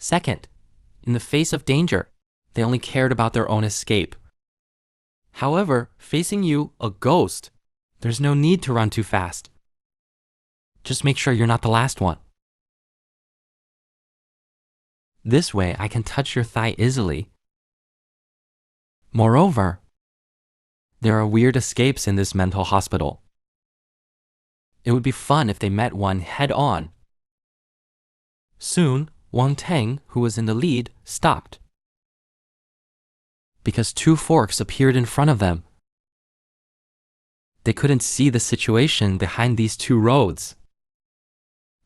Second, in the face of danger, they only cared about their own escape. However, facing you, a ghost, there's no need to run too fast. Just make sure you're not the last one. This way, I can touch your thigh easily. Moreover, there are weird escapes in this mental hospital. It would be fun if they met one head-on. Soon, Wang Teng, who was in the lead, stopped, because two forks appeared in front of them. They couldn't see the situation behind these two roads.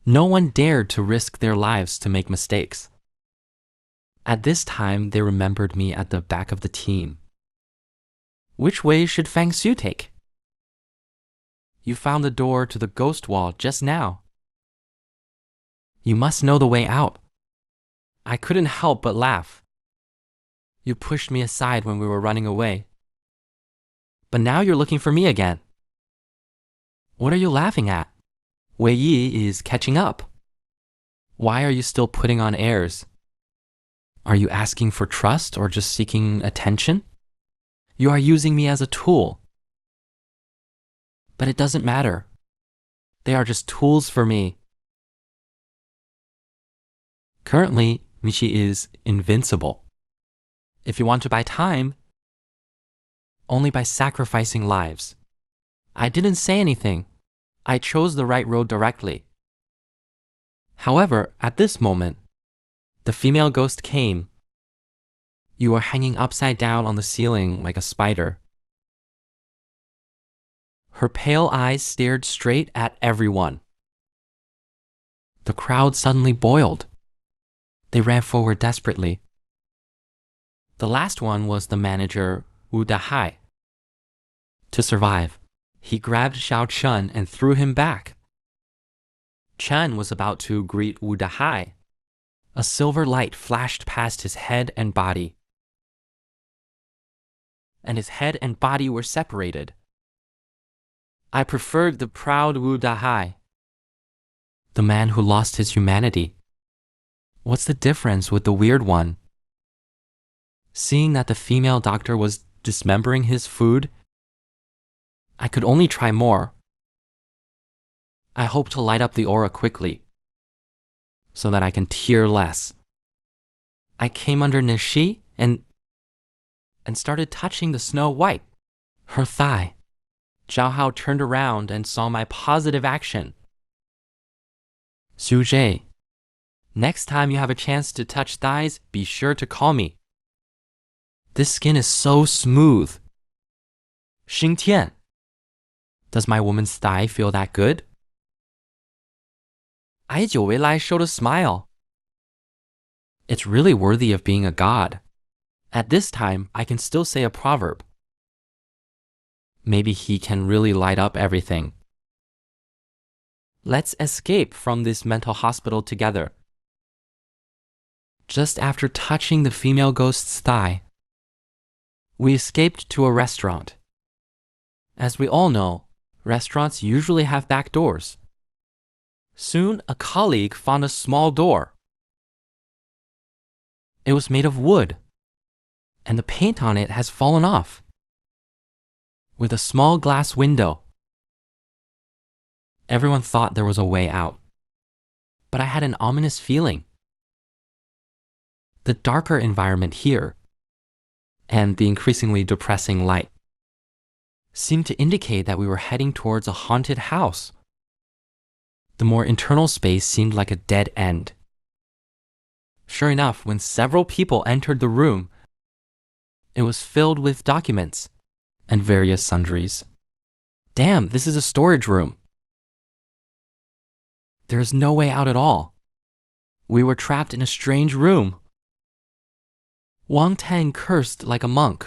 No one dared to risk their lives to make mistakes. At this time, they remembered me at the back of the team. Which way should Fang Xu take? You found the door to the ghost wall just now. You must know the way out. I couldn't help but laugh. You pushed me aside when we were running away. But now you're looking for me again. What are you laughing at? Wei Yi is catching up. Why are you still putting on airs? Are you asking for trust or just seeking attention? You are using me as a tool. But it doesn't matter. They are just tools for me. Currently, Michi is invincible. If you want to buy time, only by sacrificing lives. I didn't say anything. I chose the right road directly. However, at this moment, the female ghost came. You were hanging upside down on the ceiling like a spider. Her pale eyes stared straight at everyone. The crowd suddenly boiled. They ran forward desperately. The last one was the manager, Wu Dahai. To survive, he grabbed Xiao Chen and threw him back. Chen was about to greet Wu Dahai. A silver light flashed past his head and body. And his head and body were separated. I preferred the proud Wu Dahai, the man who lost his humanity. What's the difference with the weird one? Seeing that the female doctor was dismembering his food, I could only try more. I hope to light up the aura quickly, so that I can tear less. I came under Nishi and started touching the Snow White, her thigh. Zhao Hao turned around and saw my positive action. Xu Zhe, next time you have a chance to touch thighs, be sure to call me. This skin is so smooth. Xing Tian, does my woman's thigh feel that good? Ai Jiu Wei Lai showed a smile. It's really worthy of being a god. At this time, I can still say a proverb. Maybe he can really light up everything. Let's escape from this mental hospital together. Just after touching the female ghost's thigh, we escaped to a restaurant. As we all know, restaurants usually have back doors. Soon, a colleague found a small door. It was made of wood, and the paint on it has fallen off, with a small glass window. Everyone thought there was a way out, but I had an ominous feeling. The darker environment here, and the increasingly depressing light, seemed to indicate that we were heading towards a haunted house. The more internal space seemed like a dead end. Sure enough, when several people entered the room, it was filled with documents and various sundries. Damn, this is a storage room. There is no way out at all. We were trapped in a strange room. Wang Tang cursed like a monk.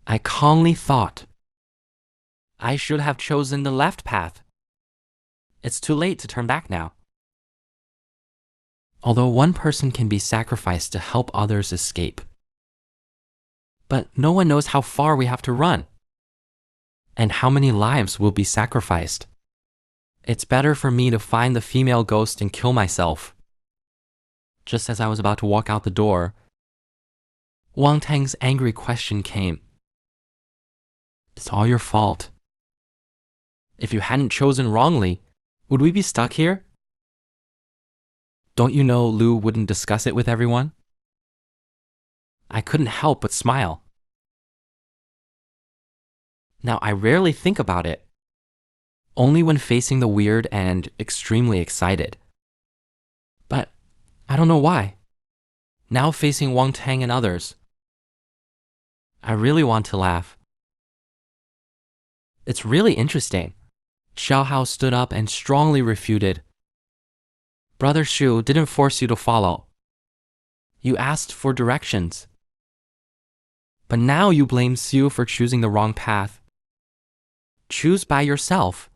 I calmly thought, I should have chosen the left path. It's too late to turn back now. Although one person can be sacrificed to help others escape, but no one knows how far we have to run and how many lives will be sacrificed. It's better for me to find the female ghost and kill myself. Just as I was about to walk out the door, Wang Tang's angry question came. It's all your fault. If you hadn't chosen wrongly, would we be stuck here? Don't you know Lu wouldn't discuss it with everyone? I couldn't help but smile. Now, I rarely think about it, only when facing the weird and extremely excited. But I don't know why. Now facing Wang Tang and others, I really want to laugh. It's really interesting. Xiao Hao stood up and strongly refuted. Brother Shu didn't force you to follow. You asked for directions. But now you blame Xu for choosing the wrong path. Choose by yourself.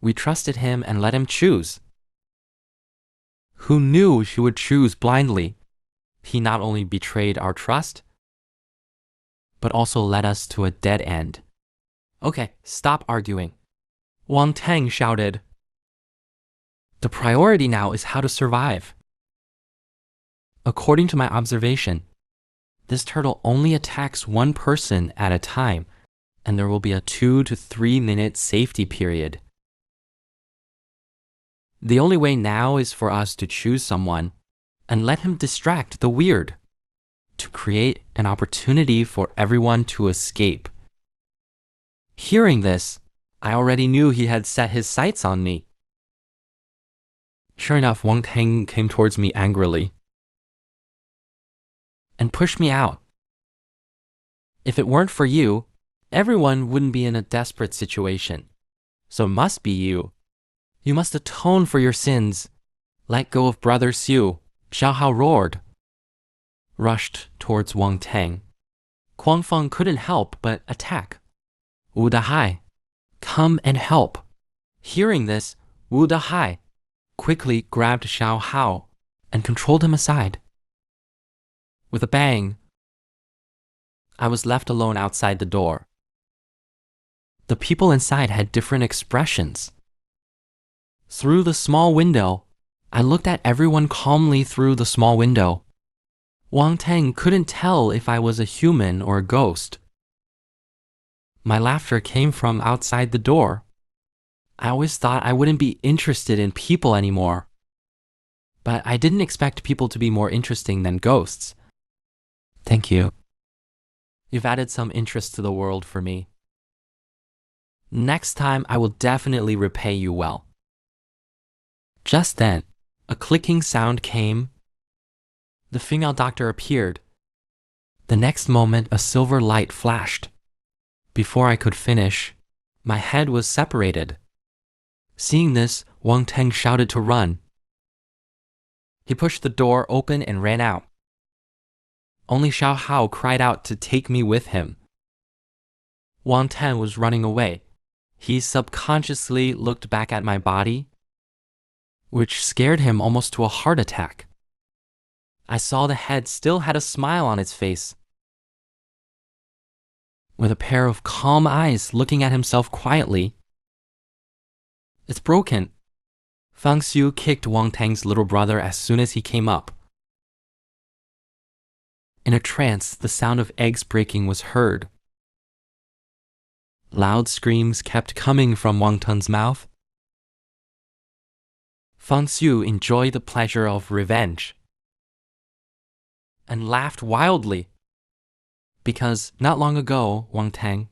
We trusted him and let him choose. Who knew he would choose blindly? He not only betrayed our trust, but also led us to a dead end. Okay, stop arguing. Wang Tang shouted. The priority now is how to survive. According to my observation, this turtle only attacks one person at a time, and there will be a 2 to 3 minute safety period. The only way now is for us to choose someone and let him distract the weird, to create an opportunity for everyone to escape. Hearing this, I already knew he had set his sights on me. Sure enough, Wang Tang came towards me angrily and pushed me out. If it weren't for you, everyone wouldn't be in a desperate situation. So it must be you. You must atone for your sins. Let go of Brother Xu. Xiao Hao roared, rushed towards Wang Tang. Kuang Feng couldn't help but attack. Wu Dahai, come and help. Hearing this, Wu Dahai quickly grabbed Xiao Hao and controlled him aside. With a bang, I was left alone outside the door. The people inside had different expressions. Through the small window, I looked at everyone calmly through the small window. Wang Tang couldn't tell if I was a human or a ghost. My laughter came from outside the door. I always thought I wouldn't be interested in people anymore. But I didn't expect people to be more interesting than ghosts. Thank you. You've added some interest to the world for me. Next time, I will definitely repay you well. Just then, a clicking sound came. The female doctor appeared. The next moment, a silver light flashed. Before I could finish, my head was separated. Seeing this, Wang Tang shouted to run. He pushed the door open and ran out. Only Xiao Hao cried out to take me with him. Wang Tang was running away. He subconsciously looked back at my body, which scared him almost to a heart attack. I saw the head still had a smile on its face, with a pair of calm eyes looking at himself quietly. It's broken. Fang Xiu kicked Wang Tang's little brother as soon as he came up. In a trance, the sound of eggs breaking was heard. Loud screams kept coming from Wang Tang's mouth. Fang Xiu enjoyed the pleasure of revenge and laughed wildly because not long ago, Wang Tang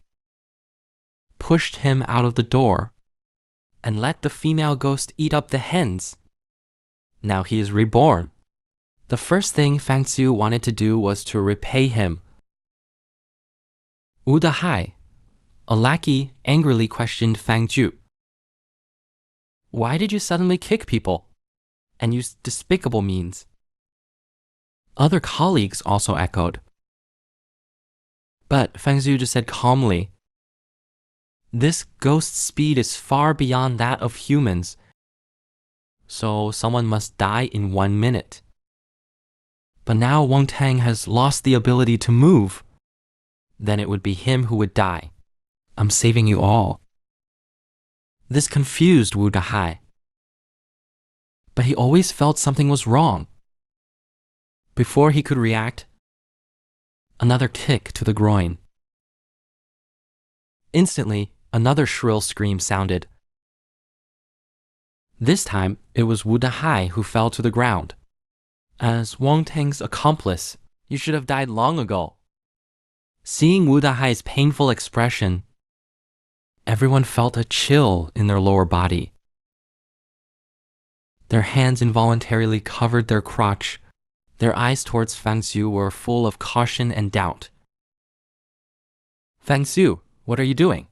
pushed him out of the door and let the female ghost eat up the hens. Now he is reborn. The first thing Fang Xiu wanted to do was to repay him. Wu Dahai, a lackey, angrily questioned Fang Ju. Why did you suddenly kick people and use despicable means? Other colleagues also echoed. But Fang Xiu just said calmly, this ghost's speed is far beyond that of humans, so someone must die in 1 minute. But now Wang Tang has lost the ability to move. Then it would be him who would die. I'm saving you all. This confused Wu Dahai. But he always felt something was wrong. Before he could react, another kick to the groin. Instantly, another shrill scream sounded. This time, it was Wu Dahai who fell to the ground. As Wang Teng's accomplice, you should have died long ago. Seeing Wu Dahai's painful expression, everyone felt a chill in their lower body. Their hands involuntarily covered their crotch. Their eyes towards Fang Xiu were full of caution and doubt. Fang Xiu, what are you doing?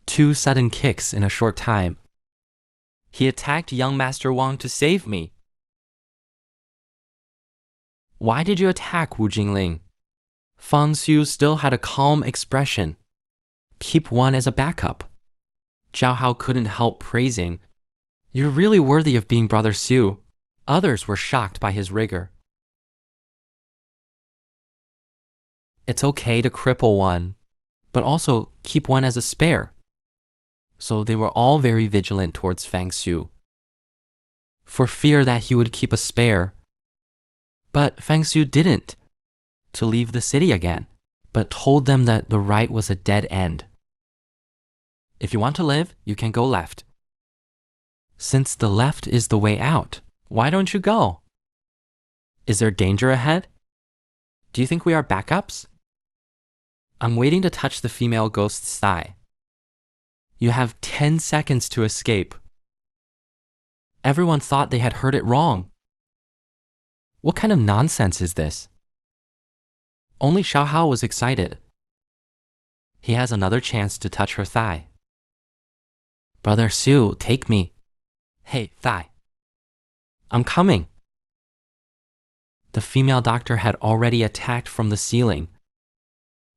2 sudden kicks in a short time. He attacked young Master Wang to save me. Why did you attack Wu Jingling? Fang Xiu still had a calm expression. Keep one as a backup. Zhao Hao couldn't help praising. You're really worthy of being Brother Xiu. Others were shocked by his rigor. It's okay to cripple one, but also keep one as a spare. So they were all very vigilant towards Fang Xiu, for fear that he would keep a spare. But Fang Xiu didn't, to leave the city again, but told them that the right was a dead end. If you want to live, you can go left. Since the left is the way out, why don't you go? Is there danger ahead? Do you think we are backups? I'm waiting to touch the female ghost's thigh. You have 10 seconds to escape. Everyone thought they had heard it wrong. What kind of nonsense is this? Only Xiao Hao was excited. He has another chance to touch her thigh. Brother Xiu, take me. Hey, thigh. I'm coming. The female doctor had already attacked from the ceiling.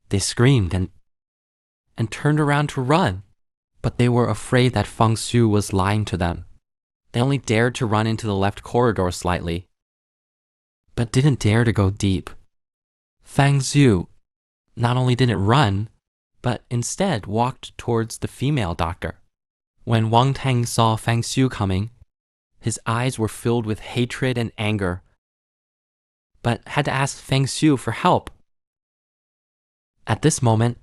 They screamed and turned around to run, but they were afraid that Fang Xiu was lying to them. They only dared to run into the left corridor slightly, but didn't dare to go deep. Fang Xiu not only didn't run, but instead walked towards the female doctor. When Wang Teng saw Fang Xiu coming, his eyes were filled with hatred and anger, but had to ask Fang Xiu for help. At this moment,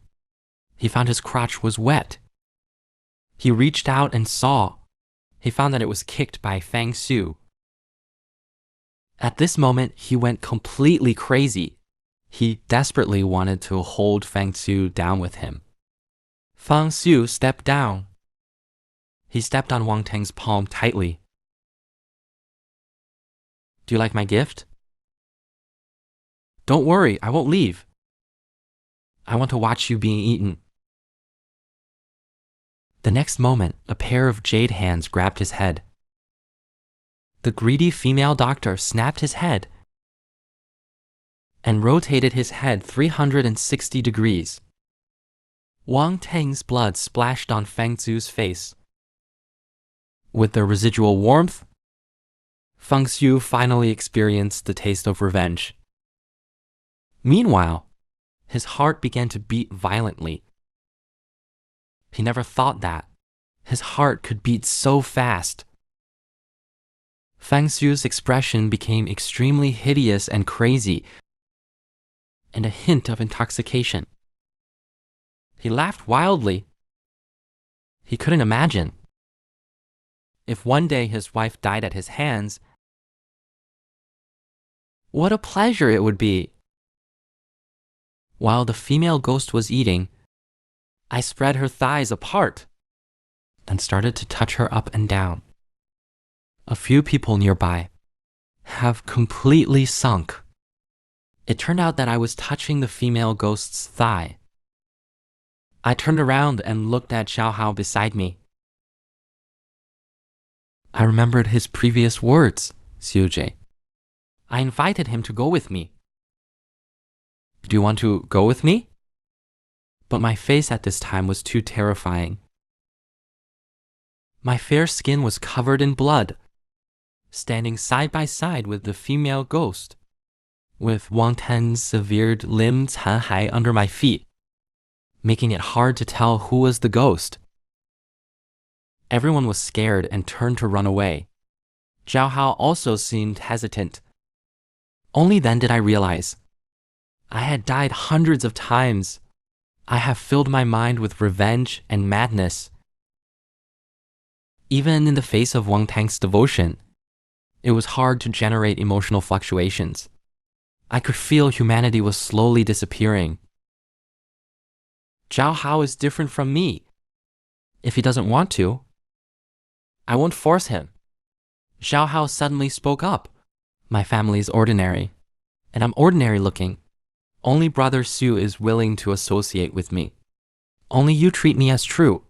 he found his crotch was wet. He reached out and saw. He found that it was kicked by Fang Xiu. At this moment, he went completely crazy. He desperately wanted to hold Fang Xiu down with him. Fang Xiu stepped down. He stepped on Wang Teng's palm tightly. Do you like my gift? Don't worry, I won't leave. I want to watch you being eaten. The next moment, a pair of jade hands grabbed his head. The greedy female doctor snapped his head and rotated his head 360 degrees. Wang Teng's blood splashed on Fang Xiu's face. With the residual warmth, Fang Xiu finally experienced the taste of revenge. Meanwhile, his heart began to beat violently. He never thought that his heart could beat so fast. Fang Xiu's expression became extremely hideous and crazy, and a hint of intoxication. He laughed wildly. He couldn't imagine. If one day his wife died at his hands, what a pleasure it would be. While the female ghost was eating, I spread her thighs apart and started to touch her up and down. A few people nearby have completely sunk. It turned out that I was touching the female ghost's thigh. I turned around and looked at Xiao Hao beside me. I remembered his previous words, Xiu Jie. I invited him to go with me. Do you want to go with me? But my face at this time was too terrifying. My fair skin was covered in blood, standing side by side with the female ghost, with Wang Ten's severed limb Can Hai under my feet, making it hard to tell who was the ghost. Everyone was scared and turned to run away. Zhao Hao also seemed hesitant, Only then did I realize I had died hundreds of times. I have filled my mind with revenge and madness. Even in the face of Wang Tang's devotion, it was hard to generate emotional fluctuations. I could feel humanity was slowly disappearing. Zhao Hao is different from me. If he doesn't want to, I won't force him. Zhao Hao suddenly spoke up. My family is ordinary, and I'm ordinary looking. Only Brother Su is willing to associate with me. Only you treat me as true.